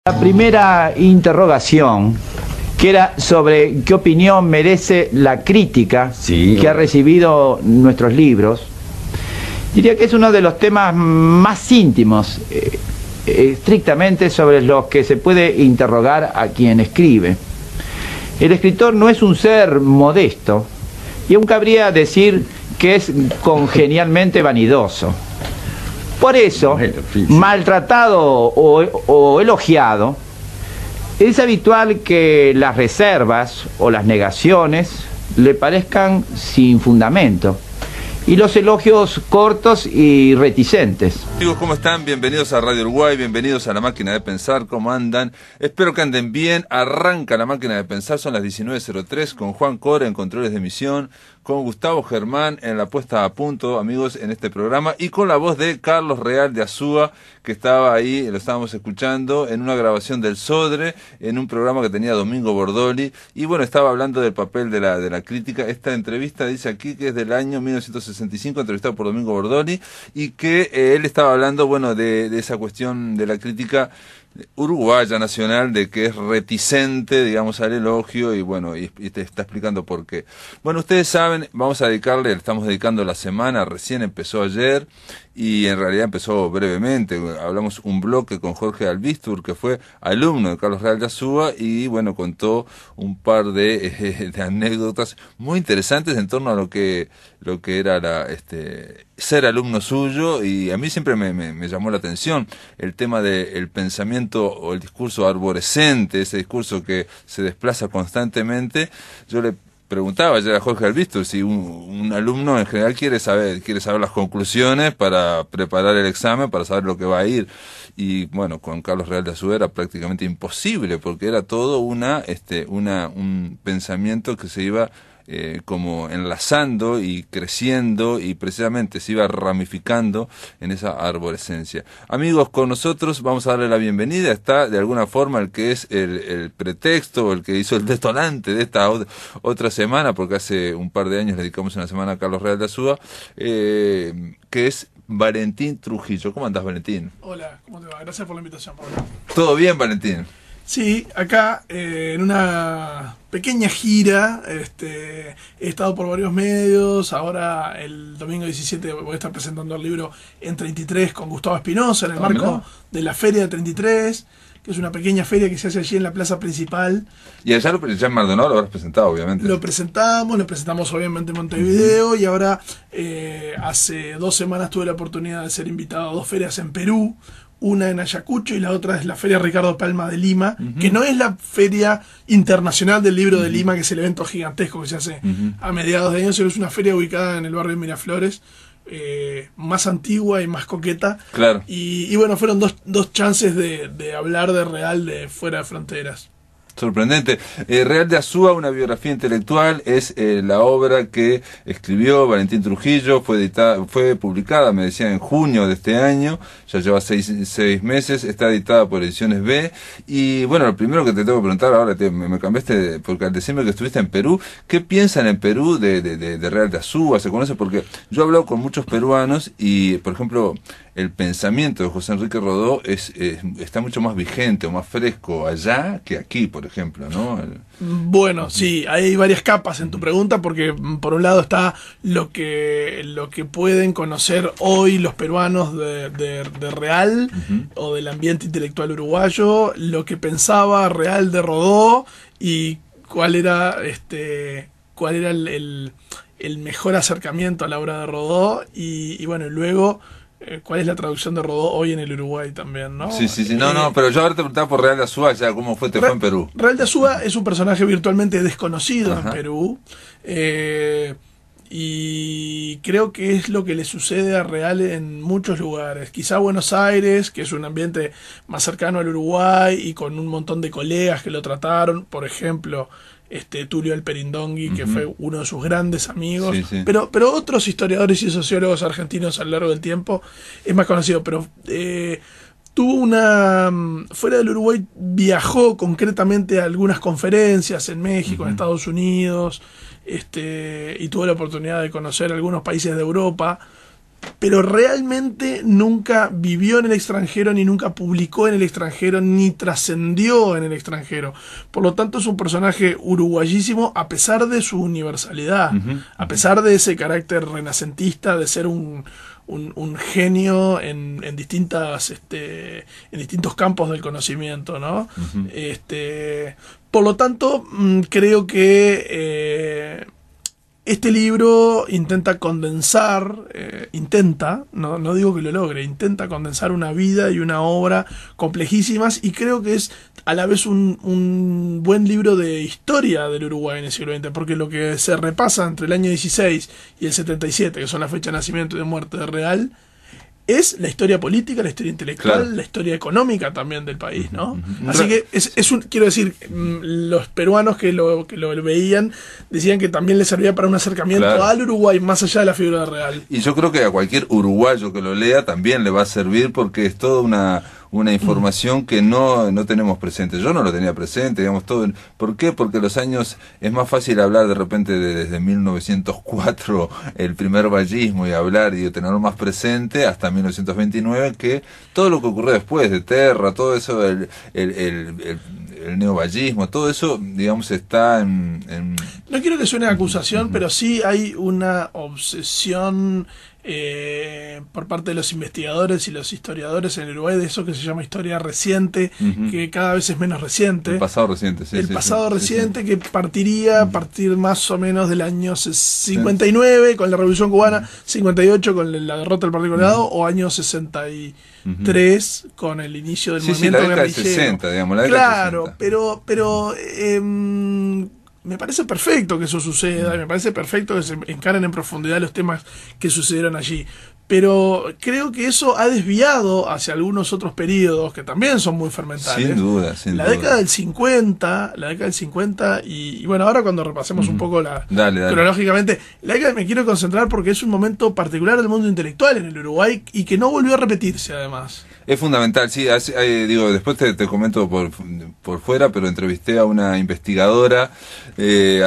La primera interrogación, que era sobre qué opinión merece la crítica que ha recibido nuestros libros, diría que es uno de los temas más íntimos, estrictamente sobre los que se puede interrogar a quien escribe. El escritor no es un ser modesto, y aún cabría decir que es congenialmente vanidoso. Por eso, maltratado o elogiado, es habitual que las reservas o las negaciones le parezcan sin fundamento, y los elogios cortos y reticentes. Amigos, ¿cómo están? Bienvenidos a Radio Uruguay, bienvenidos a La Máquina de Pensar. ¿Cómo andan? Espero que anden bien. Arranca La Máquina de Pensar, son las 19:03, con Juan Cora en controles de emisión, con Gustavo Germán en la puesta a punto, amigos, en este programa, y con la voz de Carlos Real de Azúa, que estaba ahí, lo estábamos escuchando, en una grabación del Sodre, en un programa que tenía Domingo Bordoli, y bueno, estaba hablando del papel de la crítica. Esta entrevista dice aquí que es del año 1965, entrevistado por Domingo Bordoli, y que él estaba hablando, bueno, de esa cuestión de la crítica uruguaya nacional, de que es reticente, digamos, al elogio, y bueno, y te está explicando por qué. Bueno, ustedes saben, le estamos dedicando la semana, recién empezó ayer, y en realidad empezó brevemente. Hablamos un bloque con Jorge Albistur, que fue alumno de Carlos Real de Azúa, y bueno, contó un par de anécdotas muy interesantes en torno a lo que era ser alumno suyo, y a mí siempre me llamó la atención el tema del pensamiento o el discurso arborescente, ese discurso que se desplaza constantemente. Yo le preguntaba ayer a Jorge Albistur si un alumno en general quiere saber las conclusiones para preparar el examen, para saber lo que va a ir. Y bueno, con Carlos Real de Azúa era prácticamente imposible, porque era todo un pensamiento que se iba como enlazando y creciendo, y precisamente se iba ramificando en esa arborescencia. Amigos, con nosotros vamos a darle la bienvenida. Está de alguna forma el que es el pretexto, el que hizo el detonante de esta otra semana, porque hace un par de años le dedicamos una semana a Carlos Real de Azúa, que es Valentín Trujillo. ¿Cómo andás, Valentín? Hola, ¿cómo te va? Gracias por la invitación, Pablo. ¿Todo bien, Valentín? Sí, acá en una pequeña gira, he estado por varios medios. Ahora el domingo 17 voy a estar presentando el libro en 33 con Gustavo Espinosa, en el marco de la Feria de 33, que es una pequeña feria que se hace allí en la plaza principal. Y allá en Maldonado lo habrás presentado, obviamente. Lo presentamos obviamente en Montevideo, y ahora hace 2 semanas tuve la oportunidad de ser invitado a 2 ferias en Perú. Una en Ayacucho y la otra es la Feria Ricardo Palma de Lima, que no es la Feria Internacional del Libro de Lima, que es el evento gigantesco que se hace a mediados de año, sino es una feria ubicada en el barrio de Miraflores, más antigua y más coqueta. Claro. Y bueno, fueron dos chances de hablar de Real de fuera de fronteras. Sorprendente. Real de Azúa, una biografía intelectual, es la obra que escribió Valentín Trujillo. Fue publicada, me decía, en junio de este año. Ya lleva 6 meses. Está editada por Ediciones B. Y bueno, lo primero que te tengo que preguntar ahora, me cambiaste, porque al decirme que estuviste en Perú, ¿qué piensan en Perú de Real de Azúa? ¿Se conoce? Porque yo he hablado con muchos peruanos y, por ejemplo, el pensamiento de José Enrique Rodó está mucho más vigente o más fresco allá que aquí, por ejemplo, ¿no? Bueno, sí, hay varias capas en tu pregunta, porque por un lado está lo que pueden conocer hoy los peruanos de Real, o del ambiente intelectual uruguayo, lo que pensaba Real de Rodó, y cuál era el mejor acercamiento a la obra de Rodó, y bueno, luego cuál es la traducción de Rodó hoy en el Uruguay también, ¿no? Sí. No, pero yo ahora te preguntaba por Real de Azúa, ya cómo fue en Perú. Real de Azúa es un personaje virtualmente desconocido en Perú, y creo que es lo que le sucede a Real en muchos lugares. Quizá Buenos Aires, que es un ambiente más cercano al Uruguay y con un montón de colegas que lo trataron, por ejemplo, Tulio Alperindongui, que fue uno de sus grandes amigos, sí. Pero otros historiadores y sociólogos argentinos a lo largo del tiempo es más conocido. Pero fuera del Uruguay viajó concretamente a algunas conferencias en México, en Estados Unidos, y tuvo la oportunidad de conocer algunos países de Europa. pero realmente nunca vivió en el extranjero, ni nunca publicó en el extranjero, ni trascendió en el extranjero. Por lo tanto, es un personaje uruguayísimo a pesar de su universalidad, a pesar de ese carácter renacentista, de ser un genio en distintos campos del conocimiento, ¿no? Por lo tanto, creo que este libro intenta condensar, no digo que lo logre, intenta condensar una vida y una obra complejísimas, y creo que es a la vez un buen libro de historia del Uruguay en el siglo XX, porque lo que se repasa entre el año 16 y el 77, que son la fecha de nacimiento y de muerte de Real, es la historia política, la historia intelectual, claro, la historia económica también del país, ¿no? Así que quiero decir, los peruanos que lo veían decían que también les servía para un acercamiento, claro, al Uruguay, más allá de la figura real. Y yo creo que a cualquier uruguayo que lo lea también le va a servir, porque es toda una información que no tenemos presente. Yo no lo tenía presente, digamos, todo. ¿Por qué? Porque los años, es más fácil hablar de repente desde 1904, el primer vallismo, y hablar y tenerlo más presente hasta 1929, que todo lo que ocurrió después, de Terra, todo eso, el neovallismo, todo eso, digamos, está en... No quiero que suene acusación, pero sí hay una obsesión por parte de los investigadores y los historiadores en Uruguay de eso que se llama historia reciente, que cada vez es menos reciente. El pasado reciente, sí. El pasado reciente, que partiría a partir más o menos del año 59 con la Revolución Cubana, 58 con la derrota del Partido Colorado, o año 63 con el inicio del movimiento la década guerrillero. De 60, digamos, la década claro, de 60. pero me parece perfecto que eso suceda, y me parece perfecto que se encaren en profundidad los temas que sucedieron allí. Pero creo que eso ha desviado hacia algunos otros periodos que también son muy fermentales. Sin duda, sin duda. La década del 50, y bueno, ahora cuando repasemos un poco cronológicamente, la década me quiero concentrar porque es un momento particular del mundo intelectual en el Uruguay y que no volvió a repetirse además. Es fundamental, sí, después te comento por fuera, pero entrevisté a una investigadora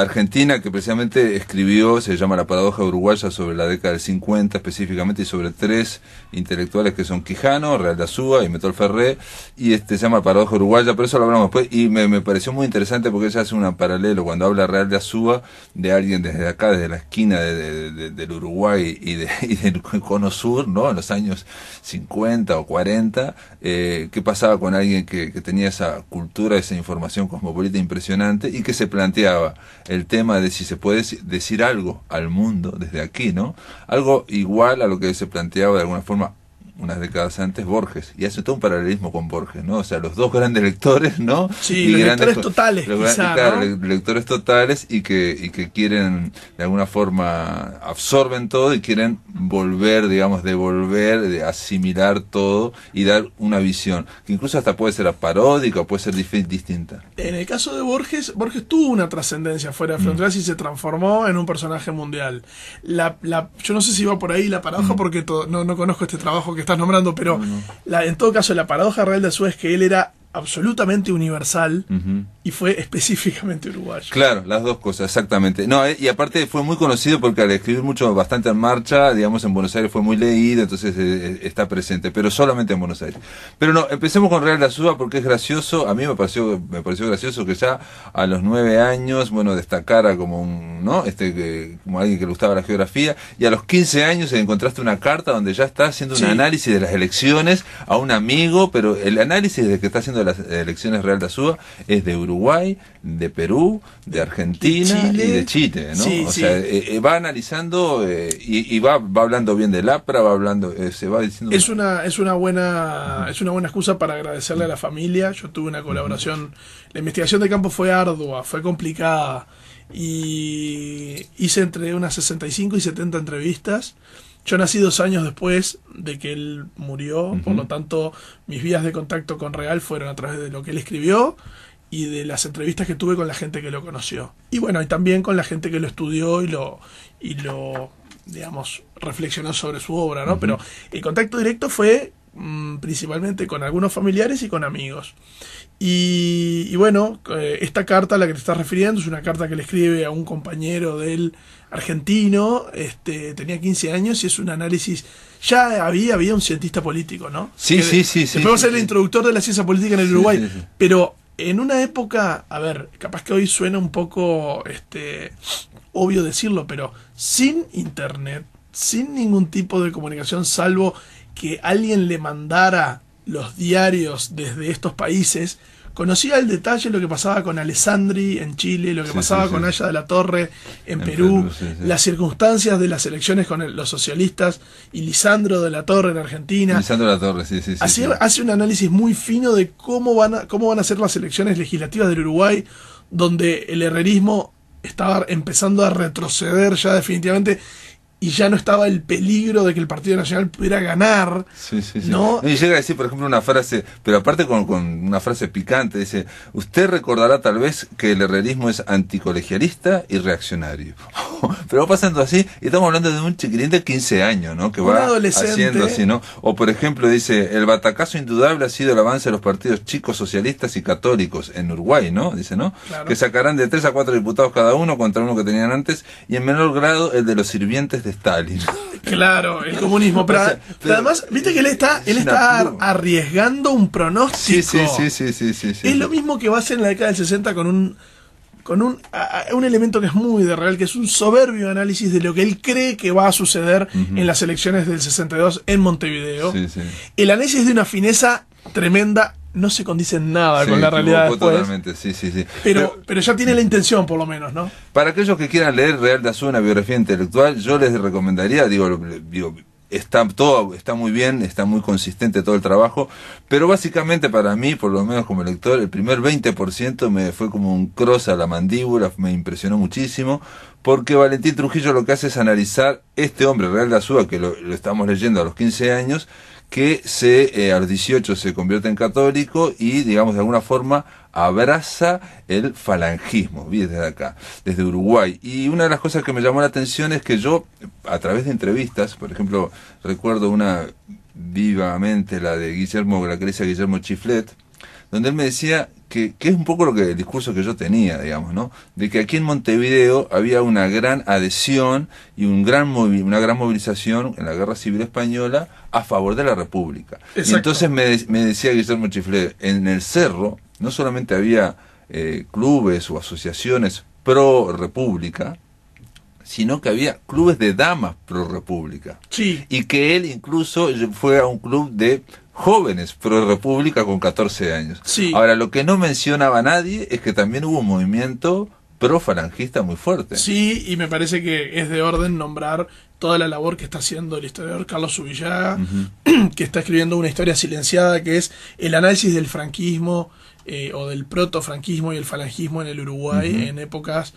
argentina que precisamente escribió, se llama La paradoja uruguaya, sobre la década del 50 específicamente, y sobre tres intelectuales que son Quijano, Real de Azúa y Metol Ferré, y se llama Paradoja uruguaya, pero eso lo hablamos después, y me pareció muy interesante porque ella hace un paralelo cuando habla Real de Azúa de alguien desde acá, desde la esquina del Uruguay y del cono sur, ¿no? En los años 50 o 40, qué pasaba con alguien que tenía esa cultura, esa información cosmopolita impresionante, y que se planteaba el tema de si se puede decir algo al mundo desde aquí, ¿no? Algo igual a lo que se planteaba de alguna forma unas décadas antes Borges, y hace todo un paralelismo con Borges, ¿no? O sea, los dos grandes lectores, ¿no? Sí, y los lectores totales, claro, ¿no? Lectores totales y que quieren, de alguna forma, absorben todo y quieren volver, digamos, devolver, asimilar todo y dar una visión, que incluso hasta puede ser paródica o puede ser distinta. En el caso de Borges tuvo una trascendencia fuera de fronteras y se transformó en un personaje mundial. Yo no sé si va por ahí la paradoja, porque no conozco este trabajo que estás nombrando, pero en todo caso la paradoja real de Azúa es que él era absolutamente universal y fue específicamente uruguayo. Claro, las dos cosas, exactamente. No, y aparte fue muy conocido porque al escribir bastante en marcha, digamos, en Buenos Aires fue muy leído, entonces está presente, pero solamente en Buenos Aires. Pero no, empecemos con Real de Azúa porque es gracioso. A mí me pareció gracioso que ya a los 9 años, bueno, destacara como como alguien que le gustaba la geografía, y a los 15 años encontraste una carta donde ya está haciendo un análisis de las elecciones a un amigo, pero el análisis de que está haciendo las elecciones Real de Azúa es de Uruguay, de Perú, de Argentina y de Chile, ¿no? Sí, sea, va analizando y va hablando bien del APRA, va hablando, se va diciendo... Es una buena excusa para agradecerle a la familia. Yo tuve una colaboración, la investigación de campo fue ardua, fue complicada, y hice entre unas 65 y 70 entrevistas. Yo nací 2 años después de que él murió, por lo tanto mis vías de contacto con Real fueron a través de lo que él escribió y de las entrevistas que tuve con la gente que lo conoció. Y bueno, y también con la gente que lo estudió y lo digamos, reflexionó sobre su obra, ¿no? Pero el contacto directo fue principalmente con algunos familiares y con amigos. Y bueno, esta carta a la que te estás refiriendo es una carta que le escribe a un compañero del argentino, tenía 15 años y es un análisis. Ya había un cientista político, ¿no? Sí. Después va a ser el introductor de la ciencia política en el Uruguay, sí. pero en una época, a ver, capaz que hoy suena un poco obvio decirlo, pero sin internet, sin ningún tipo de comunicación, salvo que alguien le mandara los diarios desde estos países, conocía al detalle lo que pasaba con Alessandri en Chile, lo que pasaba con Aya de la Torre en Perú, las circunstancias de las elecciones con los socialistas y Lisandro de la Torre en Argentina. Lisandro de la Torre, Hace un análisis muy fino de cómo van a ser las elecciones legislativas del Uruguay, donde el herrerismo estaba empezando a retroceder ya definitivamente, y ya no estaba el peligro de que el Partido Nacional pudiera ganar. ¿No? Y llega a decir, por ejemplo, una frase, pero aparte con una frase picante, dice: usted recordará tal vez que el herrerismo es anticolegialista y reaccionario. Pero va pasando así, y estamos hablando de un chiquirín de 15 años, ¿no? Que un va adolescente haciendo así, ¿no? O por ejemplo dice: el batacazo indudable ha sido el avance de los partidos chicos socialistas y católicos en Uruguay, ¿no? Dice, ¿no? Claro. Que sacarán de 3 a 4 diputados cada uno contra uno que tenían antes, y en menor grado el de los sirvientes de Stalin. Claro, el comunismo. Pero además, viste que él está arriesgando un pronóstico. Sí. Es lo mismo que va a hacer en la década del 60 con un elemento que es muy de real, que es un soberbio análisis de lo que él cree que va a suceder en las elecciones del 62 en Montevideo. El análisis de una fineza tremenda, no se condice en nada con la realidad después. Totalmente, sí. Pero ya tiene la intención, por lo menos, ¿no? Para aquellos que quieran leer Real de Azúa, una biografía intelectual, yo les recomendaría, digo, está muy bien, está muy consistente todo el trabajo, pero básicamente para mí, por lo menos como lector, el primer 20% me fue como un cross a la mandíbula, me impresionó muchísimo, porque Valentín Trujillo lo que hace es analizar este hombre, Real de Azúa, que lo estamos leyendo a los 15 años, que a los 18 se convierte en católico y, digamos, de alguna forma abraza el falangismo, desde acá, desde Uruguay. Y una de las cosas que me llamó la atención es que yo, a través de entrevistas, por ejemplo, recuerdo una vivamente, la de la que le dice a Guillermo Chiflet, donde él me decía que es un poco el discurso que yo tenía, digamos, ¿no? De que aquí en Montevideo había una gran adhesión y una gran movilización en la Guerra Civil Española a favor de la República. Exacto. Y entonces me decía Guillermo Chiflet, en el Cerro no solamente había clubes o asociaciones pro República, sino que había clubes de damas pro República. Sí. Y que él incluso fue a un club de jóvenes pro República con 14 años. Sí. Ahora, lo que no mencionaba nadie es que también hubo un movimiento pro falangista muy fuerte. Sí, y me parece que es de orden nombrar toda la labor que está haciendo el historiador Carlos Subillaga, que está escribiendo una historia silenciada, que es el análisis del franquismo o del protofranquismo y el falangismo en el Uruguay en épocas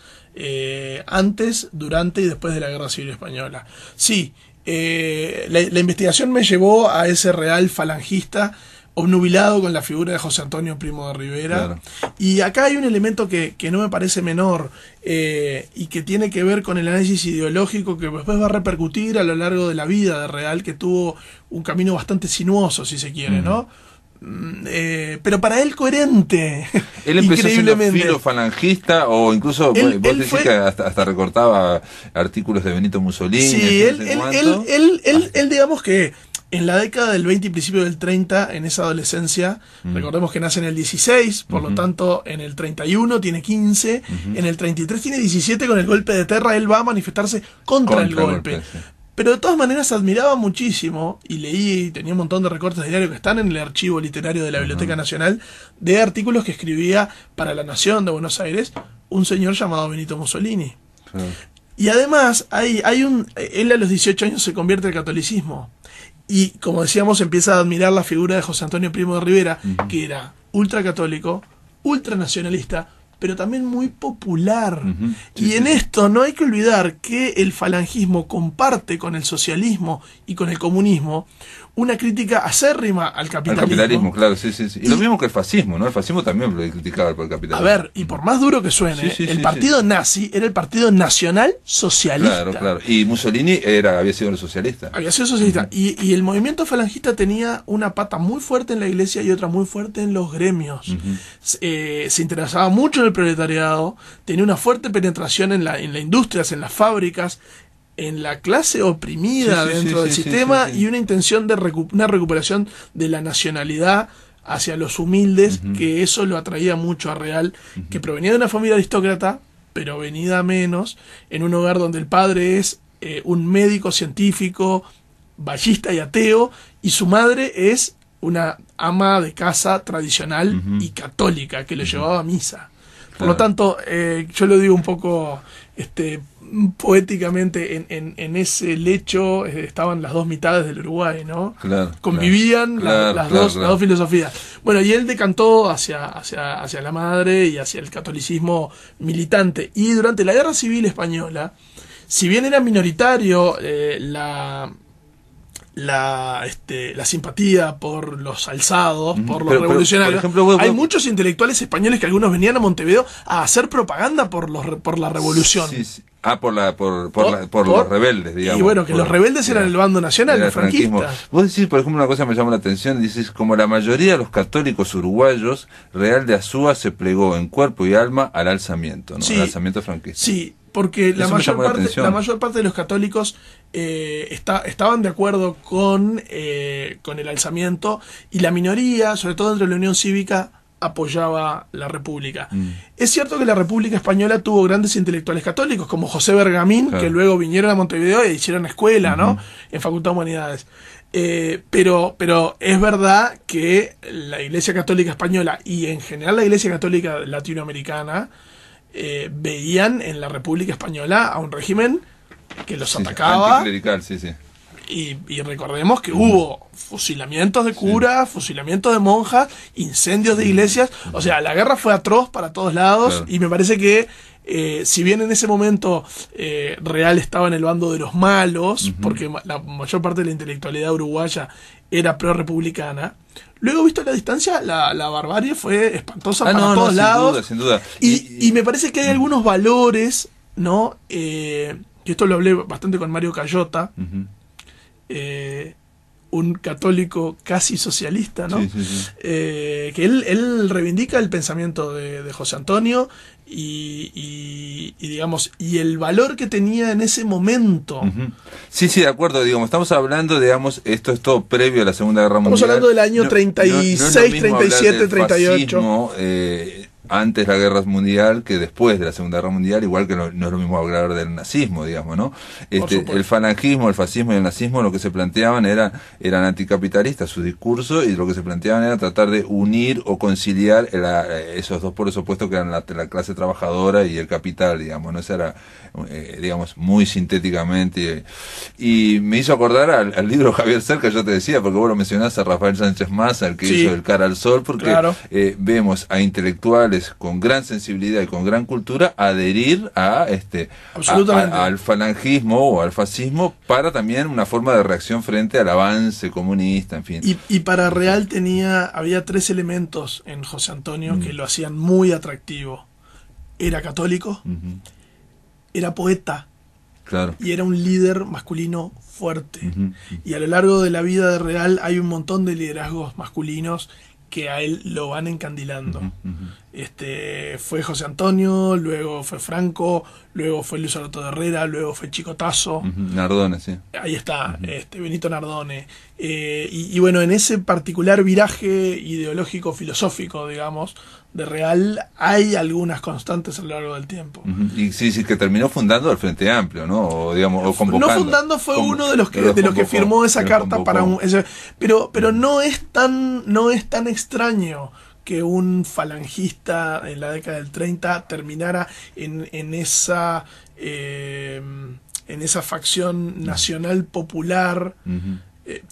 antes, durante y después de la Guerra Civil Española. Sí, la investigación me llevó a ese real falangista obnubilado con la figura de José Antonio Primo de Rivera. Claro. Y acá hay un elemento que no me parece menor y que tiene que ver con el análisis ideológico que después va a repercutir a lo largo de la vida de Real, que tuvo un camino bastante sinuoso, si se quiere, ¿no? Pero para él coherente. Él empezó siendo filo falangista, o incluso vos decís que hasta recortaba artículos de Benito Mussolini. Sí, él digamos que en la década del 20 y principio del 30, en esa adolescencia, recordemos que nace en el 16, por lo tanto en el 31 tiene 15, en el 33 tiene 17 con el golpe de Terra, él va a manifestarse contra el golpe. Sí. Pero de todas maneras admiraba muchísimo, y leí, y tenía un montón de recortes de diario que están en el archivo literario de la Biblioteca Nacional, de artículos que escribía para La Nación de Buenos Aires un señor llamado Benito Mussolini. Sí. Y además, él a los 18 años se convierte al catolicismo. Y como decíamos, empieza a admirar la figura de José Antonio Primo de Rivera, que era ultracatólico, ultranacionalista, pero también muy popular. Y en esto no hay que olvidar que el falangismo comparte con el socialismo y con el comunismo una crítica acérrima al capitalismo. Claro, sí. Y lo mismo que el fascismo, ¿no? El fascismo también lo criticaba por el capitalismo. A ver, y por más duro que suene, el partido nazi era el Partido Nacional Socialista. Claro. Y Mussolini había sido el socialista. Había sido socialista. Y el movimiento falangista tenía una pata muy fuerte en la iglesia y otra muy fuerte en los gremios. Se interesaba mucho en el proletariado, tenía una fuerte penetración en la industrias, en las fábricas, en la clase oprimida dentro del sistema y una intención de una recuperación de la nacionalidad hacia los humildes, que eso lo atraía mucho a Real, que provenía de una familia aristócrata, pero venida menos, en un hogar donde el padre es un médico científico, ballista y ateo, y su madre es una ama de casa tradicional y católica, que lo llevaba a misa. Por lo tanto, yo lo digo un poco poéticamente, en ese lecho estaban las dos mitades del Uruguay, ¿no? Convivían las dos filosofías. Bueno, y él decantó hacia la madre y hacia el catolicismo militante. Y durante la Guerra Civil Española, si bien era minoritario la simpatía por los alzados, por los revolucionarios. Por ejemplo, hay muchos intelectuales españoles que algunos venían a Montevideo a hacer propaganda por la revolución. Sí. Por los rebeldes, digamos. Y bueno, que los rebeldes eran el bando nacional, los franquistas. Vos decís, por ejemplo, una cosa que me llamó la atención, dices, como la mayoría de los católicos uruguayos, Real de Azúa se plegó en cuerpo y alma al alzamiento, ¿no? Al alzamiento franquista. Sí, porque la mayor parte de los católicos estaban de acuerdo con el alzamiento, y la minoría, sobre todo dentro de la Unión Cívica, apoyaba la República. Es cierto que la República Española tuvo grandes intelectuales católicos, como José Bergamín, que luego vinieron a Montevideo e hicieron escuela, ¿no? En Facultad de Humanidades. Pero es verdad que la Iglesia Católica Española y en general la Iglesia Católica Latinoamericana veían en la República Española a un régimen que los atacaba. Anticlerical, sí. Y recordemos que hubo fusilamientos de curas, fusilamientos de monjas, incendios de iglesias. O sea, la guerra fue atroz para todos lados. Y me parece que si bien en ese momento Real estaba en el bando de los malos, porque la mayor parte de la intelectualidad uruguaya era pro-republicana, luego, visto a la distancia, la barbarie fue espantosa para todos lados. Sin duda. Y me parece que hay algunos valores, ¿no? Que esto lo hablé bastante con Mario Cayota, un católico casi socialista, ¿no? Que él reivindica el pensamiento de José Antonio y digamos, y el valor que tenía en ese momento. Sí, de acuerdo, digamos, estamos hablando, digamos, esto es todo previo a la Segunda Guerra Mundial. Estamos hablando del año 36, 37, 38. Antes de la Guerra Mundial que después de la Segunda Guerra Mundial, igual que no es lo mismo hablar del nazismo, digamos, ¿no? El falangismo, el fascismo y el nazismo, lo que se planteaban eran anticapitalistas, su discurso, y lo que se planteaban era tratar de unir o conciliar esos dos polos opuestos que eran la clase trabajadora y el capital, digamos, ¿no? Eso era, digamos, muy sintéticamente. Y me hizo acordar al libro Javier Cerca, yo te decía, porque vos lo mencionás a Rafael Sánchez Mazza, el que hizo El Cara al Sol, porque vemos a intelectuales con gran sensibilidad y con gran cultura adherir al falangismo o al fascismo para también una forma de reacción frente al avance comunista, en fin. Y para Real había tres elementos en José Antonio que lo hacían muy atractivo. Era católico, era poeta, y era un líder masculino fuerte. Y a lo largo de la vida de Real hay un montón de liderazgos masculinos que a él lo van encandilando. Fue José Antonio, luego fue Franco, luego fue Luis Alberto de Herrera, luego fue Chicotazo. Nardone, sí. Ahí está, Benito Nardone. Y bueno, en ese particular viraje ideológico, filosófico, digamos, de Real, hay algunas constantes a lo largo del tiempo. Y sí, que terminó fundando el Frente Amplio, ¿no? O digamos, o convocando. No fundando, fue uno de los que firmó esa carta para pero no es tan extraño que un falangista en la década del 30 terminara en esa facción nacional popular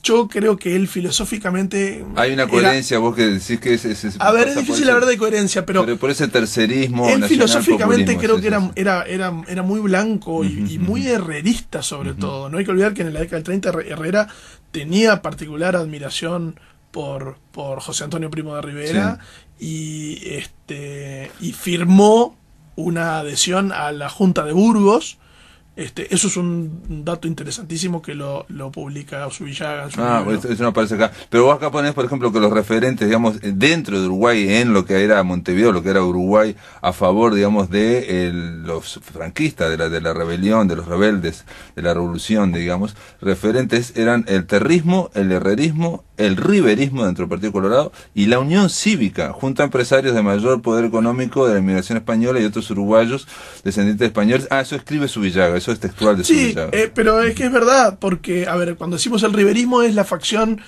Yo creo que él filosóficamente... Hay una coherencia, vos que decís que es a ver, es difícil hablar de coherencia, pero por ese tercerismo él filosóficamente populismo, creo que era muy blanco y muy herrerista sobre todo. No hay que olvidar que en la década del 30 Herrera tenía particular admiración por José Antonio Primo de Rivera y firmó una adhesión a la Junta de Burgos. Eso es un dato interesantísimo que lo publica Zubillaga en su libro. Eso no aparece acá. Pero vos acá ponés, por ejemplo, que los referentes, digamos, dentro de Uruguay, en lo que era Montevideo, lo que era Uruguay, a favor, digamos, de los franquistas, de la rebelión, de los rebeldes, de la revolución, digamos, referentes eran el terrismo, el herrerismo, el riverismo dentro del Partido Colorado y la Unión Cívica, junto a empresarios de mayor poder económico de la inmigración española y otros uruguayos descendientes de españoles. Eso escribe Zubillaga, eso es textual de Zubillaga. Sí, pero es que es verdad, porque, a ver, cuando decimos el riverismo es la facción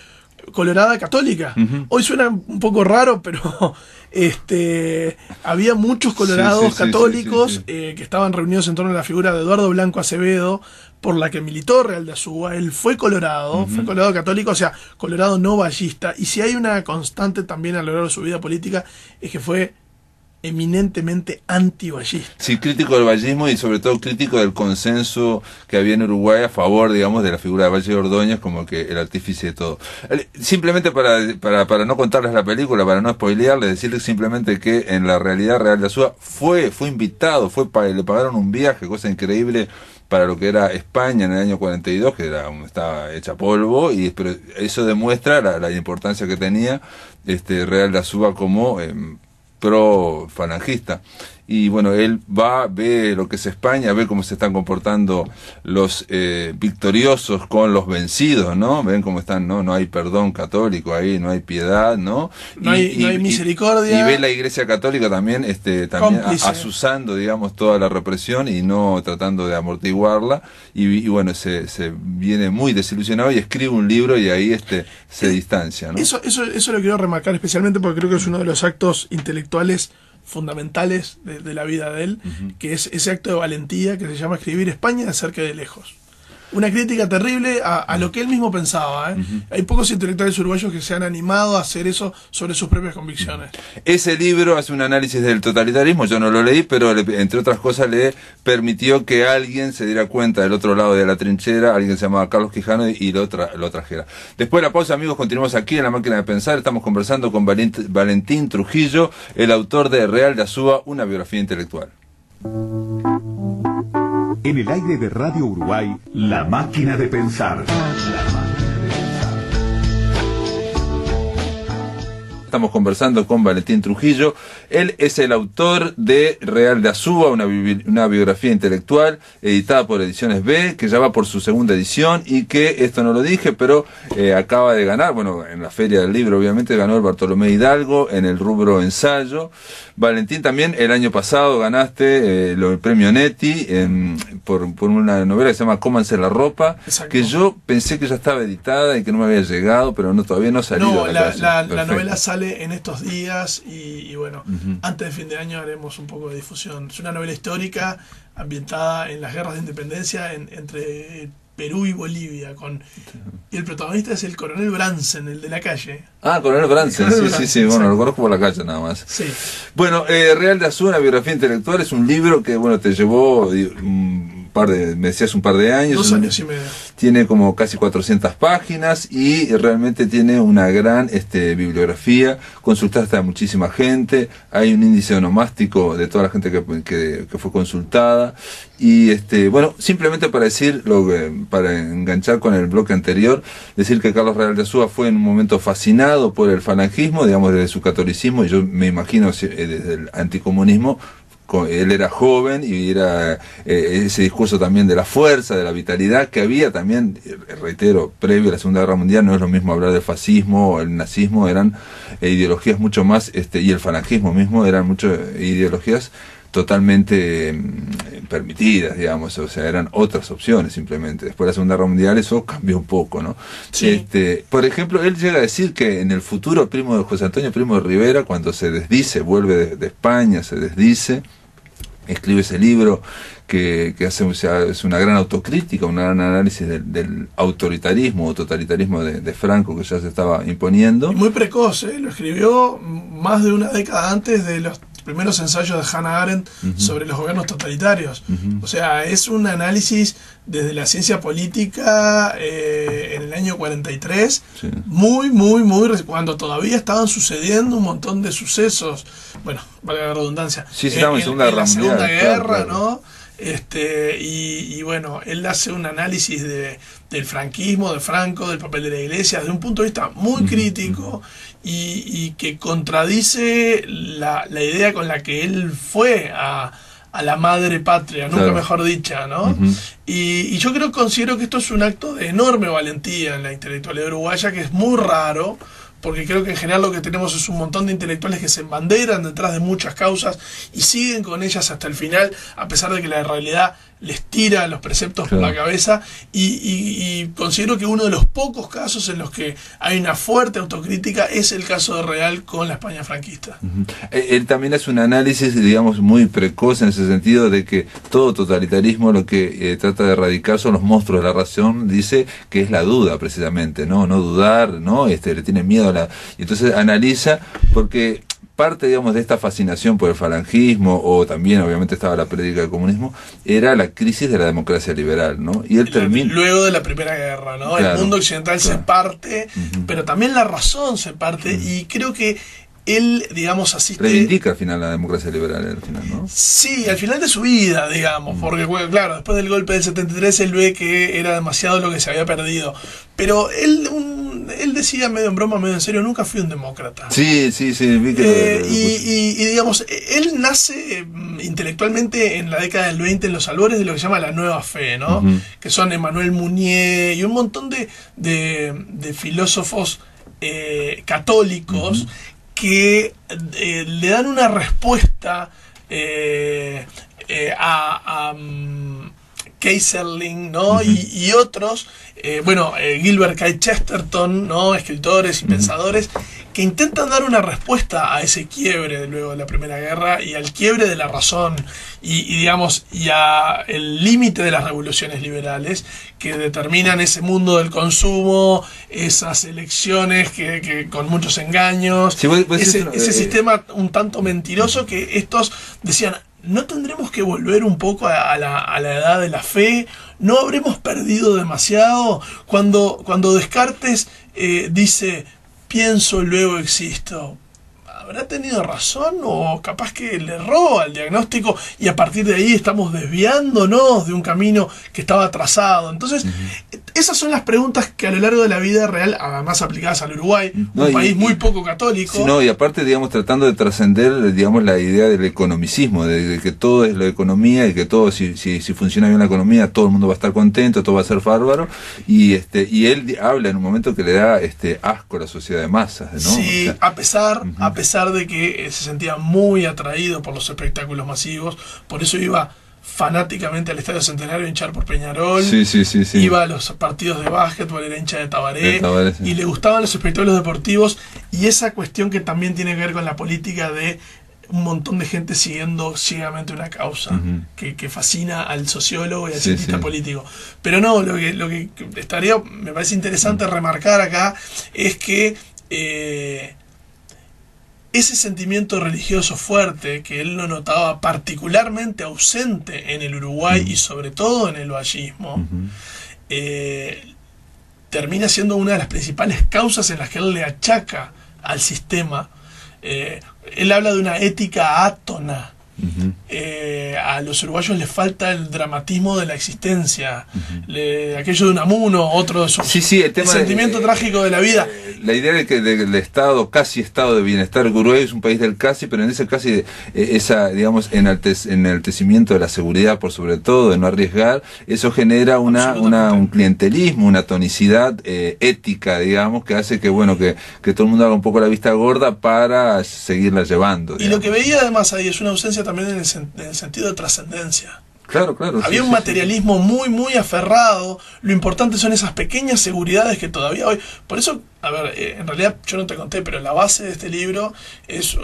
colorada católica. Hoy suena un poco raro, pero había muchos colorados católicos que estaban reunidos en torno a la figura de Eduardo Blanco Acevedo, por la que militó Real de Azúa. Él fue colorado, fue colorado católico, o sea, colorado no vallista. Y si hay una constante también a lo largo de su vida política, es que fue eminentemente anti-vallista. Sí, crítico del vallismo y sobre todo crítico del consenso que había en Uruguay a favor, digamos, de la figura de Valle de Ordóñez como que el artífice de todo. Simplemente para no contarles la película, para no spoilearles, decirles simplemente que en la realidad Real de Azúa fue invitado, le pagaron un viaje, cosa increíble para lo que era España en el año 42, que estaba hecha polvo, pero eso demuestra la importancia que tenía Real de Azúa como pro falangista. Y bueno, él ve lo que es España, ve cómo se están comportando los victoriosos con los vencidos, ¿no? Ven cómo están, no hay perdón católico ahí, no hay piedad, ¿no? No hay misericordia. Y ve la Iglesia Católica también azuzando, digamos, toda la represión y no tratando de amortiguarla. Y bueno, se viene muy desilusionado y escribe un libro y ahí se distancia, ¿no? Eso lo quiero remarcar especialmente porque creo que es uno de los actos intelectuales fundamentales de la vida de él, que es ese acto de valentía que se llama escribir España de cerca y de lejos. Una crítica terrible a lo que él mismo pensaba. Hay pocos intelectuales uruguayos que se han animado a hacer eso sobre sus propias convicciones. Ese libro hace un análisis del totalitarismo, yo no lo leí, pero entre otras cosas le permitió que alguien se diera cuenta del otro lado de la trinchera, alguien se llamaba Carlos Quijano y lo trajera. Después de la pausa, amigos, continuamos aquí en La Máquina de Pensar. Estamos conversando con Valentín Trujillo, el autor de Real de Azúa, una biografía intelectual. En el aire de Radio Uruguay, La Máquina de Pensar. Estamos conversando con Valentín Trujillo. Él es el autor de Real de Azúa, una biografía intelectual editada por Ediciones B, que ya va por su segunda edición y que, esto no lo dije, pero acaba de ganar, bueno, en la Feria del Libro obviamente ganó el Bartolomé Hidalgo en el rubro ensayo. Valentín, también el año pasado ganaste el premio Netti por una novela que se llama Cómanse la ropa. Exacto. Que yo pensé que ya estaba editada y que no me había llegado, pero todavía no salió. No, la novela sale en estos días y bueno, antes de fin de año haremos un poco de difusión. Es una novela histórica ambientada en las guerras de independencia entre Perú y Bolivia, y el protagonista es el coronel Bransen, el de la calle. Coronel Bransen, sí, bueno, lo conozco por la calle nada más. Sí. Bueno, Real de Azúa, una biografía intelectual, es un libro que, bueno, te llevó me decías un par de años. 2 años y medio. Tiene como casi 400 páginas y realmente tiene una gran bibliografía. Consultaste a muchísima gente, hay un índice onomástico de toda la gente que fue consultada. Y bueno, simplemente para decir, para enganchar con el bloque anterior, decir que Carlos Real de Azúa fue en un momento fascinado por el falangismo, digamos, desde su catolicismo, y yo me imagino desde el anticomunismo. Él era joven y era ese discurso también de la fuerza, de la vitalidad que había también, reitero, previo a la Segunda Guerra Mundial. No es lo mismo hablar del fascismo o el nazismo, eran ideologías mucho más, y el falangismo mismo eran muchas ideologías totalmente permitidas, digamos, o sea, eran otras opciones simplemente. Después de la Segunda Guerra Mundial eso cambió un poco, ¿no? Sí. Por ejemplo, él llega a decir que en el futuro José Antonio Primo de Rivera, cuando se desdice, vuelve de España, se desdice, escribe ese libro que hace, o sea, es una gran autocrítica, un gran análisis del autoritarismo o totalitarismo de Franco que ya se estaba imponiendo. Y muy precoz, lo escribió más de una década antes de los primeros ensayos de Hannah Arendt sobre los gobiernos totalitarios. O sea, es un análisis desde la ciencia política en el año 43, muy, cuando todavía estaban sucediendo un montón de sucesos, bueno, valga la redundancia, en la Segunda Guerra, claro. ¿no? Y bueno, él hace un análisis del franquismo, de Franco, del papel de la Iglesia, desde un punto de vista muy crítico y que contradice la idea con la que él fue a la madre patria, nunca mejor dicha, ¿no? Y yo considero que esto es un acto de enorme valentía en la intelectualidad uruguaya, que es muy raro, porque creo que en general lo que tenemos es un montón de intelectuales que se embanderan detrás de muchas causas y siguen con ellas hasta el final, a pesar de que la realidad les tira los preceptos por la cabeza, y considero que uno de los pocos casos en los que hay una fuerte autocrítica es el caso de Real con la España franquista. Él también hace un análisis, digamos, muy precoz en ese sentido de que todo totalitarismo lo que trata de erradicar son los monstruos de la razón, dice que es la duda precisamente, no dudar, le tiene miedo y entonces analiza, porque parte, digamos, de esta fascinación por el falangismo, o también obviamente estaba la prédica del comunismo, era la crisis de la democracia liberal, ¿no? Y él termina... Luego de la Primera Guerra, ¿no? Claro, el mundo occidental se parte, pero también la razón se parte, y creo que él, digamos, asiste... Reivindica al final la democracia liberal, al final, ¿no? Sí, al final de su vida, digamos, porque, bueno, claro, después del golpe del 73 él ve que era demasiado lo que se había perdido. Pero él decía medio en broma, medio en serio, nunca fui un demócrata. Sí, vi que y digamos, él nace intelectualmente en la década del 20 en los albores de lo que se llama la nueva fe, ¿no? Que son Emmanuel Mounier y un montón de filósofos católicos que le dan una respuesta a Keyserling, ¿no? Y otros, Gilbert K. Chesterton, ¿no? Escritores y pensadores que intentan dar una respuesta a ese quiebre luego de la Primera Guerra y al quiebre de la razón y a el límite de las revoluciones liberales que determinan ese mundo del consumo, esas elecciones que con muchos engaños, ese sistema un tanto mentiroso que estos decían: ¿no tendremos que volver un poco a la edad de la fe? ¿No habremos perdido demasiado? Cuando Descartes dice, pienso, luego existo, ¿habrá tenido razón o capaz que le erró al diagnóstico y a partir de ahí estamos desviándonos de un camino que estaba trazado? Entonces, esas son las preguntas que a lo largo de la vida real, además aplicadas al Uruguay, un país muy poco católico. Y aparte, digamos, tratando de trascender, digamos, la idea del economicismo, de que todo es la economía y que todo, si funciona bien la economía, todo el mundo va a estar contento, todo va a ser bárbaro, y él habla en un momento que le da asco a la sociedad de masas, ¿no? Sí, o sea, a pesar de que se sentía muy atraído por los espectáculos masivos, por eso iba fanáticamente al Estadio Centenario a hinchar por Peñarol, iba a los partidos de básquetbol, era hincha de Tabaré, y le gustaban los espectáculos deportivos, y esa cuestión que también tiene que ver con la política de un montón de gente siguiendo ciegamente una causa que fascina al sociólogo y al cientista político. Pero no, lo que me parece interesante remarcar acá es que ese sentimiento religioso fuerte que él lo notaba particularmente ausente en el Uruguay y sobre todo en el vallismo, termina siendo una de las principales causas en las que él le achaca al sistema. Él habla de una ética átona. A los uruguayos les falta el dramatismo de la existencia, aquello de Unamuno, otro de esos, el sentimiento trágico de la vida. La idea de que del estado, casi estado de bienestar, Uruguay es un país del casi, pero en ese casi, esa, digamos, enaltecimiento de la seguridad por sobre todo, de no arriesgar, eso genera un clientelismo, una tonicidad ética, digamos, que hace que todo el mundo haga un poco la vista gorda para seguirla llevando, digamos. Y lo que veía además ahí es una ausencia también en el sentido de trascendencia. Claro, claro. Había un materialismo muy, muy aferrado. Lo importante son esas pequeñas seguridades que todavía hoy... Por eso, a ver, en realidad yo no te conté, pero la base de este libro es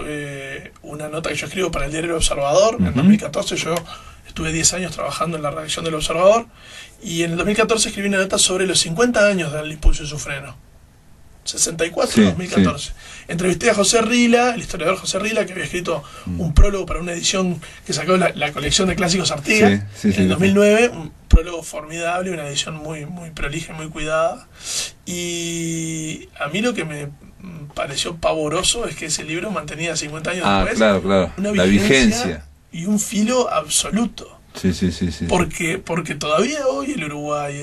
una nota que yo escribo para el diario El Observador. En 2014 yo estuve 10 años trabajando en la redacción del Observador, y en el 2014 escribí una nota sobre los 50 años del impulso y su freno. 64-2014. Sí. Entrevisté a José Rila, el historiador José Rila, que había escrito un prólogo para una edición que sacó la colección de clásicos Artigas en el 2009, un prólogo formidable, una edición muy, muy prolija y muy cuidada. Y a mí lo que me pareció pavoroso es que ese libro mantenía 50 años después una vigencia y un filo absoluto. Sí. Porque todavía hoy el Uruguay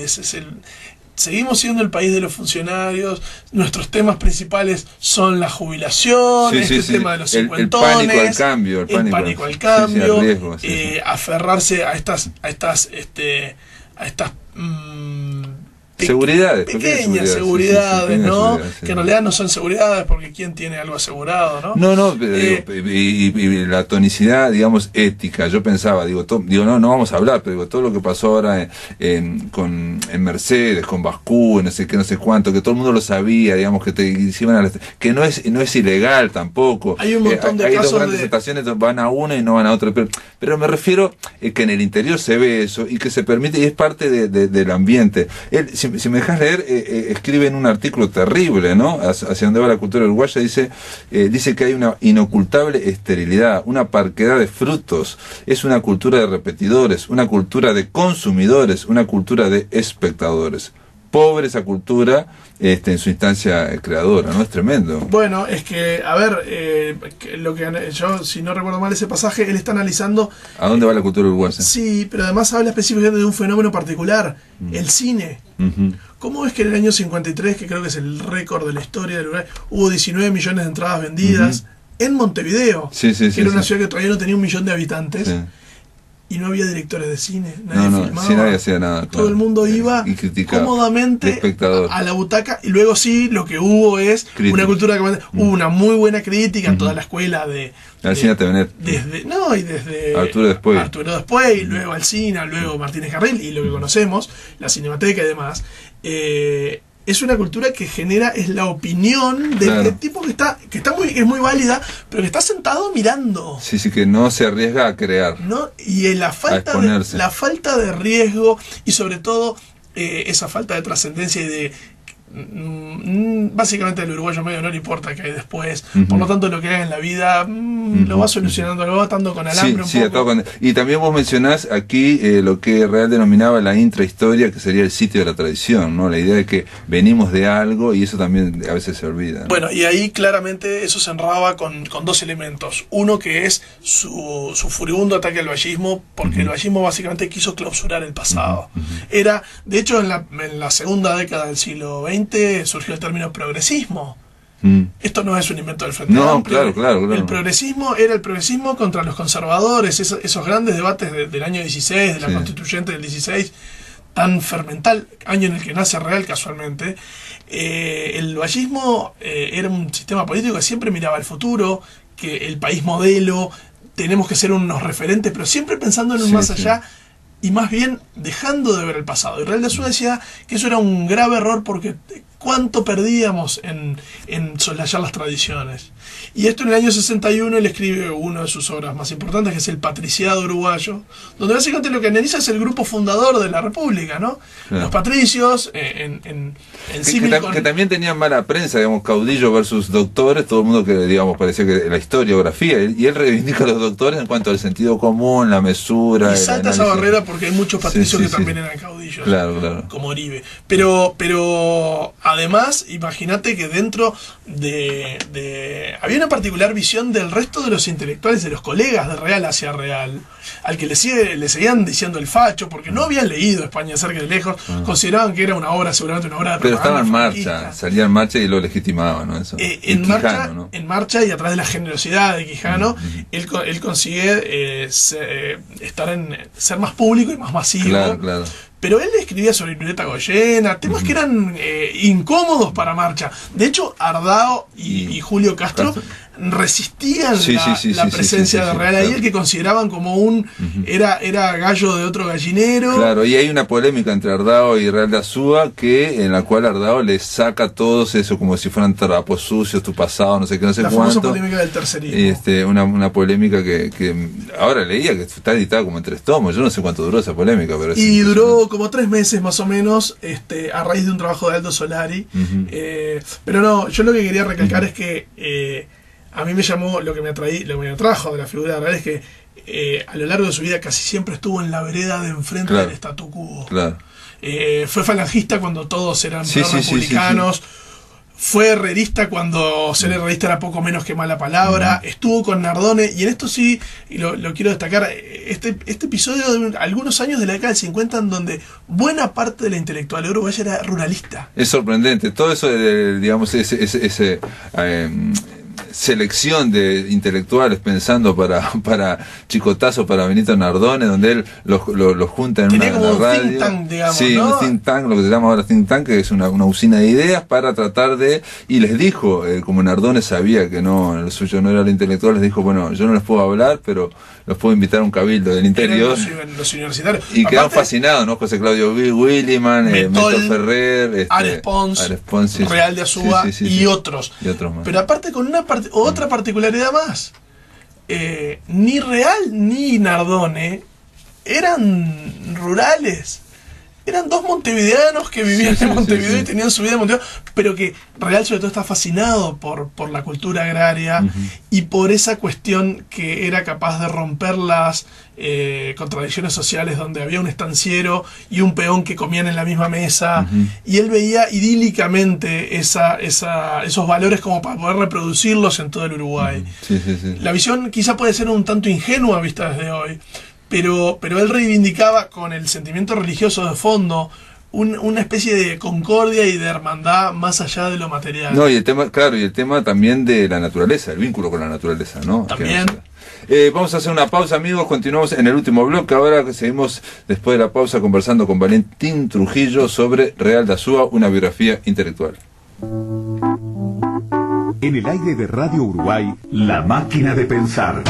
seguimos siendo el país de los funcionarios. Nuestros temas principales son la jubilación, el tema de los cincuentones, el pánico al cambio, el riesgo, aferrarse a estas seguridades, pequeñas seguridades, ¿no? Que en realidad no son seguridades, porque ¿quién tiene algo asegurado, no? No, y la tonicidad, digamos, ética. Yo pensaba, no vamos a hablar, pero digo, todo lo que pasó ahora en Mercedes, con Bascú, no sé qué, no sé cuánto, que todo el mundo lo sabía, digamos, que no es ilegal tampoco. Hay un montón de casos. Hay dos grandes estaciones, van a una y no van a otra, pero me refiero que en el interior se ve eso y que se permite, y es parte del ambiente. Si me dejas leer, escribe en un artículo terrible, ¿no? Hacia dónde va la cultura uruguaya, dice que hay una inocultable esterilidad, una parquedad de frutos, es una cultura de repetidores, una cultura de consumidores, una cultura de espectadores. Pobre esa cultura en su instancia creadora, ¿no? Es tremendo. Bueno, es que, a ver, lo que yo, si no recuerdo mal ese pasaje, él está analizando... ¿A dónde va la cultura uruguaya? Sí, pero además habla específicamente de un fenómeno particular, el cine. ¿Cómo es que en el año 53, que creo que es el récord de la historia del Uruguay, hubo 19 millones de entradas vendidas en Montevideo, que era una ciudad que todavía no tenía 1 millón de habitantes? Sí. Y no había directores de cine, nadie filmaba. Sí, nadie hacía nada. Todo el mundo iba cómodamente a la butaca, y luego lo que hubo es una cultura que hubo una muy buena crítica en toda la escuela de Alcina Tevenet. Desde Arturo Después, y luego Alcina, luego Martínez Carril, y lo que conocemos, la Cinemateca y demás. Es una cultura que es la opinión del tipo que es muy válida, pero que está sentado mirando. Sí, que no se arriesga a crear. ¿No? Y la falta de riesgo, y sobre todo esa falta de trascendencia y de... básicamente al uruguayo medio no le importa que hay después, por lo tanto lo que haga en la vida lo va solucionando, lo va atando con alambre un poco. Y también vos mencionás aquí lo que Real denominaba la intrahistoria, que sería el sitio de la tradición, ¿no? La idea de que venimos de algo, y eso también a veces se olvida, ¿no? Bueno, y ahí claramente eso se enraba con dos elementos. Uno, que es su furibundo ataque al vallismo, porque el vallismo básicamente quiso clausurar el pasado. De hecho, en la segunda década del siglo XX surgió el término progresismo. Esto no es un invento del Frente Amplio. Claro. El progresismo era el progresismo contra los conservadores, esos grandes debates del año 16, de la constituyente del 16, tan fermental, año en el que nace Real casualmente. El vallismo era un sistema político que siempre miraba al futuro, que el país modelo, tenemos que ser unos referentes, pero siempre pensando en un más allá, y más bien dejando de ver el pasado. Y Real de Azúa decía que eso era un grave error, porque cuánto perdíamos en soslayar las tradiciones. Y esto en el año 61 él escribe una de sus obras más importantes, que es El Patriciado Uruguayo, donde básicamente lo que analiza es el grupo fundador de la República, ¿no? Los patricios, que también tenían mala prensa, digamos, caudillo versus doctores, todo el mundo que, digamos, parecía que la historiografía, y él reivindica a los doctores en cuanto al sentido común, la mesura. Y salta esa barrera, porque hay muchos patricios que también eran caudillos, como Oribe. Pero además, imagínate que dentro había una particular visión del resto de los intelectuales, de los colegas de Real hacia Real, al que le seguían diciendo el facho, porque no habían leído España cerca de lejos, consideraban que era una obra, seguramente una obra de propaganda. Pero estaba en marcha, salía en marcha y lo legitimaban, ¿no? Eso. En marcha, y a través de la generosidad de Quijano, él consigue ser más público y más masivo. Claro. Pero él escribía sobre Violeta Goyena, temas que eran incómodos para Marcha. De hecho, Ardao y Julio Castro resistían la presencia de Real ahí, el que consideraban como un era gallo de otro gallinero. Claro, y hay una polémica entre Ardao y Real de Azúa, en la cual Ardao le saca todos eso como si fueran trapos sucios, tu pasado, no sé qué, no sé cuánto. La famosa polémica del tercerismo. Una polémica que ahora leía que está editada como en 3 tomos. Yo no sé cuánto duró esa polémica, pero y duró como 3 meses más o menos, a raíz de un trabajo de Aldo Solari. Pero no, yo lo que quería recalcar es que a mí me llamó, lo que me atrajo de la figura de Real es que a lo largo de su vida casi siempre estuvo en la vereda de enfrente del statu quo. Claro. Fue falangista cuando todos eran republicanos. Fue herrerista cuando ser herrerista era poco menos que mala palabra. Estuvo con Nardone, y en esto sí, y lo quiero destacar, este episodio de algunos años de la década del 50, en donde buena parte de la intelectual uruguaya era ruralista. Es sorprendente. Todo eso, digamos, ese selección de intelectuales pensando para Chicotazo, para Benito Nardone, donde él los junta en una radio. Think tank, digamos, sí, ¿no? un think tank, lo que se llama ahora think tank, que es una usina de ideas para tratar de, y les dijo, como Nardone sabía que no, el suyo no era el intelectual, les dijo, bueno, yo no les puedo hablar, pero los puedo invitar a un cabildo del interior. Los universitarios. Y quedaron fascinados, ¿no? José Claudio Williman, Metol Ferrer, Ares Pons, Real de Azúa y otros. Y otros más. Pero aparte con otra particularidad más. Ni Real ni Nardone eran rurales. Eran 2 montevideanos que vivían en Montevideo y tenían su vida en Montevideo, pero que Real sobre todo está fascinado por la cultura agraria y por esa cuestión que era capaz de romper las contradicciones sociales, donde había un estanciero y un peón que comían en la misma mesa, y él veía idílicamente esos valores como para poder reproducirlos en todo el Uruguay. La visión quizá puede ser un tanto ingenua vista desde hoy, pero él reivindicaba con el sentimiento religioso de fondo una especie de concordia y de hermandad más allá de lo material. No, y el tema también de la naturaleza, el vínculo con la naturaleza, ¿no? También. Vamos a hacer una pausa, amigos, continuamos en el último bloque. Ahora seguimos después de la pausa conversando con Valentín Trujillo sobre Real de Azúa, una biografía intelectual. En el aire de Radio Uruguay, La Máquina de Pensar.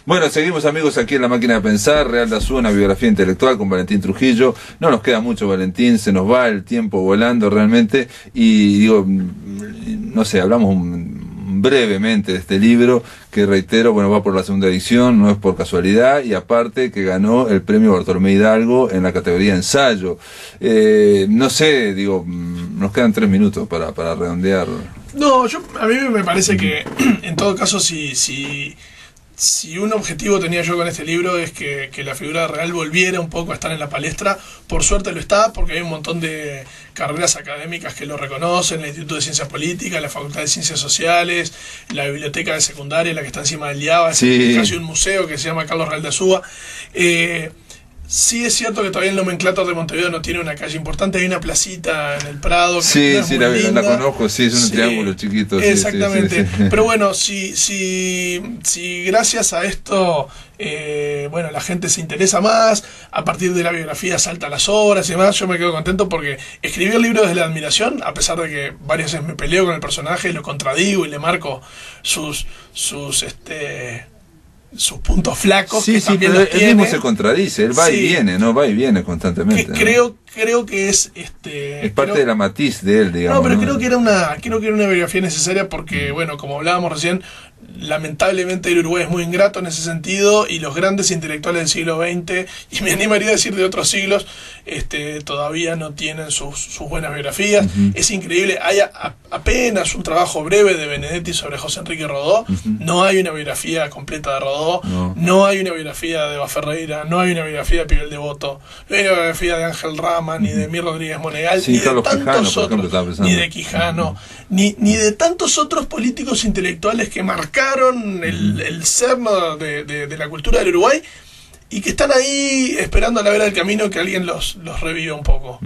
Bueno, seguimos, amigos, aquí en La Máquina de Pensar, Real de Azúa, una biografía intelectual con Valentín Trujillo. No nos queda mucho, Valentín, se nos va el tiempo volando realmente, y digo, no sé, hablamos brevemente de este libro, que reitero, bueno, va por la 2ª edición, no es por casualidad, y aparte que ganó el premio Bartolomé Hidalgo en la categoría ensayo. No sé, digo, nos quedan 3 minutos para redondear. No, a mí me parece que, en todo caso, si un objetivo tenía yo con este libro es que la figura de Real volviera un poco a estar en la palestra. Por suerte lo está, porque hay un montón de carreras académicas que lo reconocen: el Instituto de Ciencias Políticas, la Facultad de Ciencias Sociales, la Biblioteca de Secundaria, la que está encima del IABA, es casi un museo que se llama Carlos Real de Azúa. Sí es cierto que todavía el nomenclátor de Montevideo no tiene una calle importante, hay una placita en el Prado. Sí, sí, la conozco, sí, es un triángulo chiquito. Exactamente. Sí. Pero bueno, si gracias a esto, bueno, la gente se interesa más, a partir de la biografía salta las obras y demás, yo me quedo contento porque escribí el libro desde la admiración, a pesar de que varias veces me peleo con el personaje, lo contradigo y le marco sus puntos flacos, que también pero los tiene. Él mismo se contradice, él va y viene, ¿no? Va y viene constantemente. Creo que es parte de la matiz de él, digamos. No, pero creo que era una biografía necesaria porque, bueno, como hablábamos recién, lamentablemente el Uruguay es muy ingrato en ese sentido, y los grandes intelectuales del siglo XX, y me animaría a decir de otros siglos, todavía no tienen sus buenas biografías. Es increíble, hay apenas un trabajo breve de Benedetti sobre José Enrique Rodó. No hay una biografía completa de Rodó, no hay una biografía de Baferreira, no hay una biografía de Pibel Devoto, no hay una biografía de Ángel Rama, ni de Mir Rodríguez Monegal, ni de tantos otros, ni de Quijano, ni de tantos otros políticos intelectuales que marcaron el cerno de la cultura del Uruguay, y que están ahí esperando a la vera del camino que alguien los reviva un poco.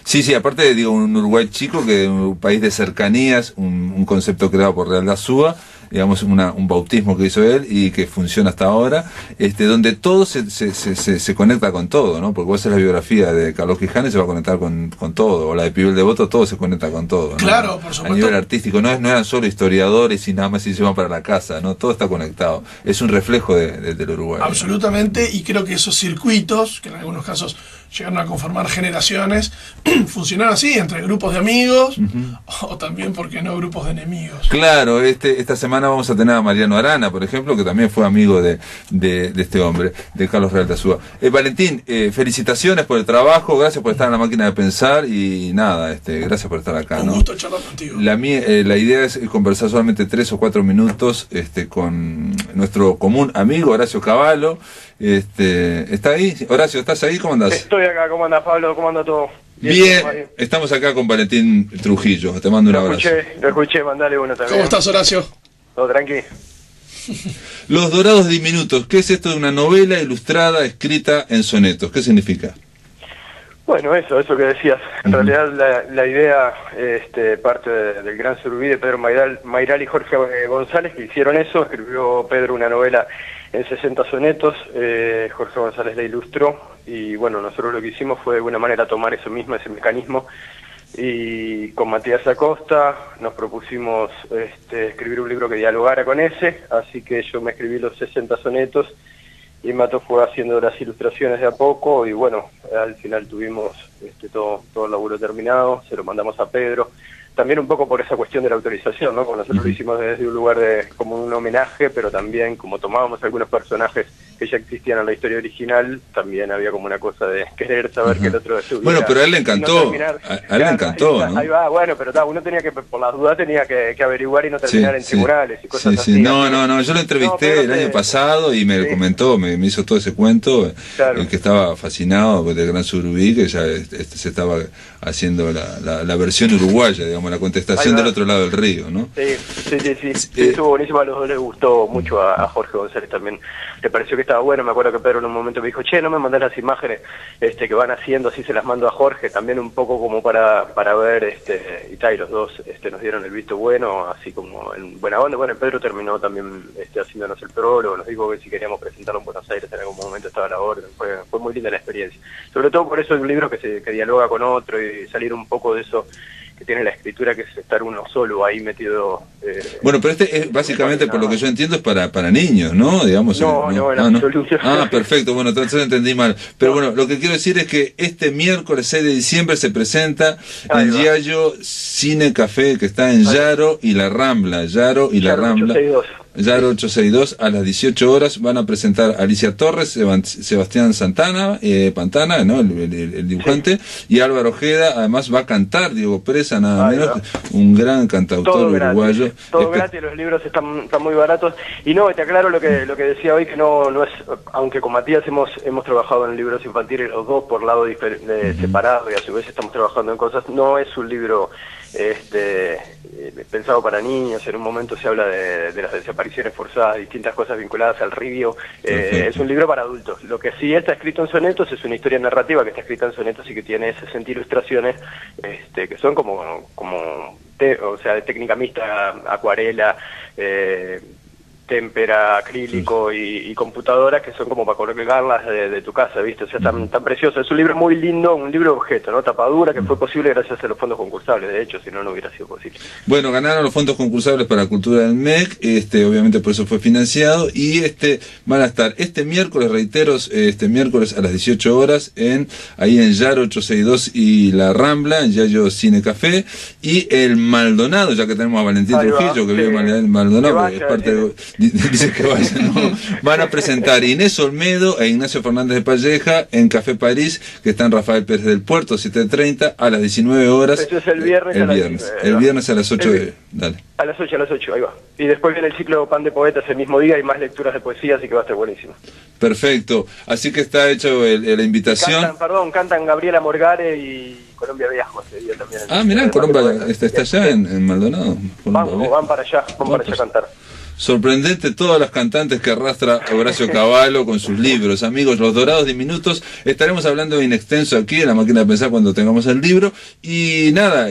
Sí, aparte, digo, un Uruguay chico, que un país de cercanías, un concepto creado por Real de Azúa, digamos, un bautismo que hizo él y que funciona hasta ahora, donde todo se conecta con todo, ¿no? Porque vos haces la biografía de Carlos Quijano y se va a conectar con todo, o la de Pibel Devoto, todo se conecta con todo, ¿no? Claro, por supuesto. A nivel artístico, no eran solo historiadores y nada más y se van para la casa, ¿no? Todo está conectado. Es un reflejo del Uruguay. Absolutamente, y creo que esos circuitos, que en algunos casos llegaron a conformar generaciones, funcionaron así, entre grupos de amigos, o también, ¿por qué no?, grupos de enemigos. Claro, esta semana vamos a tener a Mariano Arana, por ejemplo, que también fue amigo de este hombre, de Carlos Real de Azúa. Valentín, felicitaciones por el trabajo, gracias por estar en la máquina de pensar y nada, gracias por estar acá. Un gusto charlar contigo. La idea es conversar solamente 3 o 4 minutos con nuestro común amigo Horacio Cavallo. ¿Está ahí? Horacio, ¿estás ahí? ¿Cómo andás? Estoy acá. ¿Cómo anda, Pablo? ¿Cómo anda todo? Bien, estamos acá con Valentín Trujillo. Te mando un abrazo. Lo escuché, mandale uno también. ¿Cómo estás, Horacio? Todo tranqui. Los Dorados Diminutos. ¿Qué es esto de una novela ilustrada escrita en sonetos? ¿Qué significa? Bueno, eso que decías. En realidad la idea parte del gran Surubí de Pedro Mayral y Jorge González, que hicieron eso. Escribió Pedro una novela en 60 sonetos, Jorge González la ilustró, y bueno, nosotros lo que hicimos fue de alguna manera tomar eso mismo, ese mecanismo, y con Matías Acosta nos propusimos escribir un libro que dialogara con ese, así que yo me escribí los 60 sonetos, y Mato fue haciendo las ilustraciones de a poco, y bueno, al final tuvimos todo el laburo terminado, se lo mandamos a Pedro, también un poco por esa cuestión de la autorización, ¿no? Como nosotros lo hicimos desde un lugar como un homenaje, pero también como tomábamos algunos personajes que ya existían en la historia original, también había como una cosa de querer saber que el otro estuviera. Bueno, pero a él le encantó, a él le encantó, ¿no? Ahí va, bueno, pero uno tenía que, por las dudas tenía que averiguar y no terminar en tribunales y cosas así. No, yo lo entrevisté el año pasado y me comentó, me hizo todo ese cuento, el que estaba fascinado del Gran Surubí, que ya se estaba haciendo la versión uruguaya, digamos, la contestación del otro lado del río, ¿no? Sí, estuvo buenísimo, a los dos les gustó mucho, a Jorge González también le pareció que estaba bueno. Me acuerdo que Pedro en un momento me dijo, che, no me mandás las imágenes que van haciendo, así se las mando a Jorge, también un poco como para ver, y los dos nos dieron el visto bueno, así como en buena onda. Bueno, Pedro terminó también haciéndonos el prólogo, nos dijo que si queríamos presentarlo en Buenos Aires en algún momento estaba a la orden, fue muy linda la experiencia. Sobre todo por eso es un libro que dialoga con otro y salir un poco de eso que tiene la escritura, que es estar uno solo ahí metido. Bueno, pero es básicamente, por lo que yo entiendo, es para niños, ¿no? Digamos, no, en absoluto. Perfecto, bueno, entonces entendí mal. Pero bueno, lo que quiero decir es que este miércoles 6 de diciembre se presenta en Yayo Cine Café, que está en Yaro y La Rambla. Yaro 862. Yaro 862, a las 18 horas van a presentar a Alicia Torres, Sebastián Pantana, ¿no? el dibujante, y Álvaro Ojeda. Además va a cantar Diego Presa, nada menos, un gran cantautor uruguayo. Todo gratis, los libros están muy baratos. Y no, te aclaro lo que decía hoy, que no es, aunque con Matías hemos trabajado en libros infantiles, los dos por lado separado, y a su vez estamos trabajando en cosas, no es un libro pensado para niños. En un momento se habla de las desapariciones forzadas, distintas cosas vinculadas al río. Es un libro para adultos. Lo que sí está escrito en sonetos es una historia narrativa que está escrita en sonetos y que tiene 60 ilustraciones que son de técnica mixta, acuarela, témpera, acrílico y computadoras, que son como para colgarlas de tu casa, ¿viste? O sea, tan precioso. Es un libro muy lindo, un libro de objeto, ¿no? Tapadura, que fue posible gracias a los fondos concursables, de hecho, si no hubiera sido posible. Bueno, ganaron los fondos concursables para Cultura del MEC, obviamente por eso fue financiado, y van a estar este miércoles, reitero, miércoles a las 18 horas, ahí en Yaro 862 y La Rambla, en Yayo Cine Café, y el Maldonado, ya que tenemos a Valentín Trujillo, que vive en Maldonado, porque es parte dice que vayan, ¿no? Van a presentar Inés Olmedo e Ignacio Fernández de Palleja en Café París, que está en Rafael Pérez del Puerto, 7:30, a las 19 horas. Eso es el viernes. El viernes a las 8. Dale. A las 8, ahí va. Y después viene el ciclo Pan de Poetas el mismo día y más lecturas de poesía, así que va a estar buenísimo. Perfecto. Así que está hecho la invitación. Cantan Gabriela Morgare y Colombia Viajo ese día también. Mirá, Colombia está allá en Maldonado. Van para allá a cantar. Sorprendente todas las cantantes que arrastra Horacio Cavallo con sus libros. Amigos, Los Dorados Diminutos, estaremos hablando in extenso aquí en La Máquina de Pensar cuando tengamos el libro. Y nada,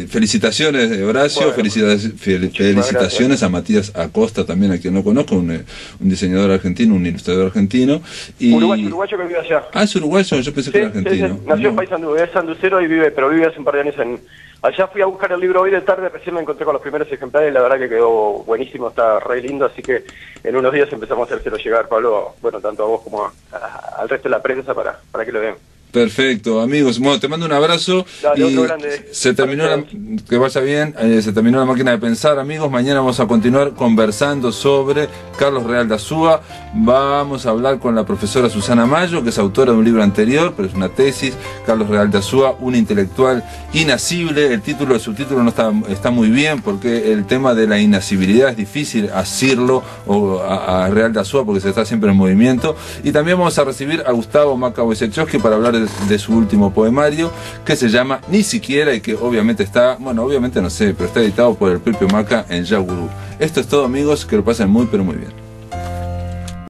felicitaciones Horacio, bueno, felicitaciones a Matías Acosta también, a quien no conozco, un diseñador argentino, un ilustrador argentino. Y... Uruguayo que vive allá. Ah, es uruguayo, yo pensé que era argentino. Sí. Nació en Paysandú, es sanducero y pero vive hace un par de años en... Allá fui a buscar el libro hoy de tarde, recién me encontré con los primeros ejemplares y la verdad que quedó buenísimo, está re lindo, así que en unos días empezamos a hacérselo llegar, Pablo, bueno, tanto a vos como al resto de la prensa para que lo vean. Perfecto, amigos. Bueno, te mando un abrazo. Dale, y otro grande. se terminó que vaya bien. Se terminó La Máquina de Pensar, amigos. Mañana vamos a continuar conversando sobre Carlos Real de Azúa. Vamos a hablar con la profesora Susana Mayo, que es autora de un libro anterior, pero es una tesis. Carlos Real de Azúa, un intelectual inasible. El subtítulo no está muy bien, porque el tema de la inasibilidad es difícil asirlo a Real de Azúa, porque se está siempre en movimiento. Y también vamos a recibir a Gustavo Maca Wojciechowski para hablar de su último poemario, que se llama Ni Siquiera, y que obviamente está, bueno, obviamente no sé, pero está editado por el propio Maca en Yagurú. Esto es todo, amigos, que lo pasen muy pero muy bien.